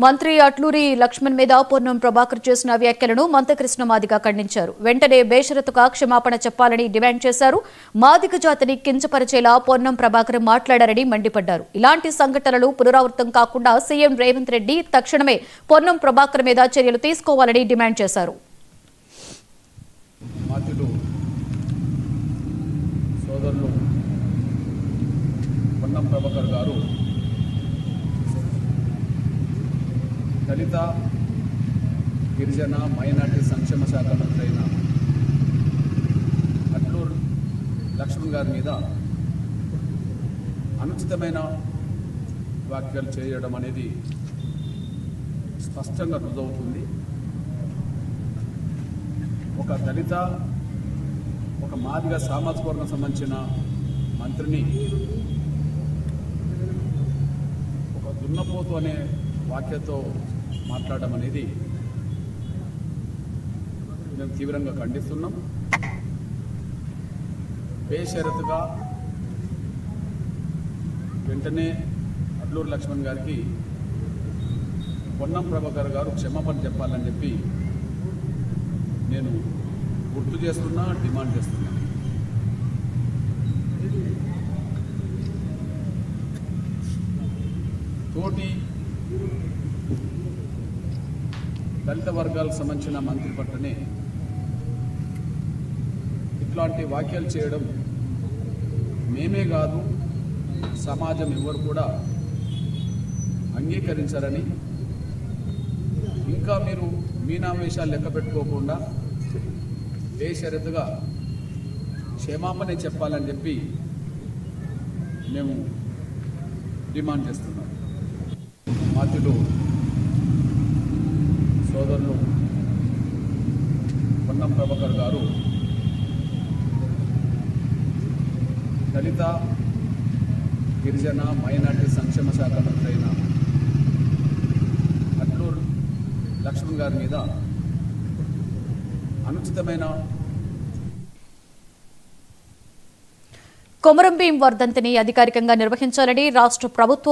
మంత్రి అట్లూరి లక్ష్మణ్ మీద పొన్నం ప్రభాకర్ చేసిన వ్యాఖ్యలను మంత్రకృష్ణ మాదిగ ఖండించారు. వెంటనే బేషరతుగా క్షమాపణ చెప్పాలని డిమాండ్ చేశారు. మాదిగ జాతిని కించపరిచేలా పొన్నం ప్రభాకర్ మాట్లాడారని మండిపడ్డారు. ఇలాంటి సంఘటనలు పునరావృతం కాకుండా సీఎం రేవంత్ రెడ్డి తక్షణమే పొన్నం ప్రభాకర్ మీద చర్యలు తీసుకోవాలని డిమాండ్ చేశారు. పొన్నం ప్రభాకర్ గారు దళిత గిరిజన మైనార్టీ సంక్షేమ శాఖ మంత్రి అయిన అట్లూరి లక్ష్మణ్ గారి మీద అనుచితమైన వ్యాఖ్యలు చేయడం అనేది స్పష్టంగా రుజువుతుంది. ఒక దళిత ఒక మాదిగ సామాజిక వర్గం సంబంధించిన మంత్రిని ఒక దున్నపోతు అనే వాక్యతో మాట్లాడడం అనేది మేము తీవ్రంగా ఖండిస్తున్నాం. బేషరతుగా వెంటనే అట్లూరి లక్ష్మణ్ గారికి పొన్నం ప్రభాకర్ గారు క్షమాపణ చెప్పాలని చెప్పి నేను గుర్తు చేస్తున్నా, డిమాండ్ చేస్తున్నా. తోటి దళిత వర్గాలకు సంబంధించిన మంత్రి పట్లనే ఇట్లాంటి వ్యాఖ్యలు చేయడం మేమే కాదు, సమాజం ఎవరు కూడా అంగీకరించారని, ఇంకా మీరు మీనావేశాలు లెక్క పెట్టుకోకుండా బేషరతుగా క్షమాపణ చెప్పాలని చెప్పి మేము డిమాండ్ చేస్తున్నాం. మాధ్యులు సోదరులు పొన్నం ప్రభాకర్ గారు దళిత గిరిజన మైనార్టీ సంక్షేమ శాఖ మంత్రి అయిన అట్లూరి లక్ష్మణ్ గారి మీద అనుచితమైన కొమరం భీం వర్ధంతిని అధికారికంగా నిర్వహించాలని రాష్ట్ర ప్రభుత్వం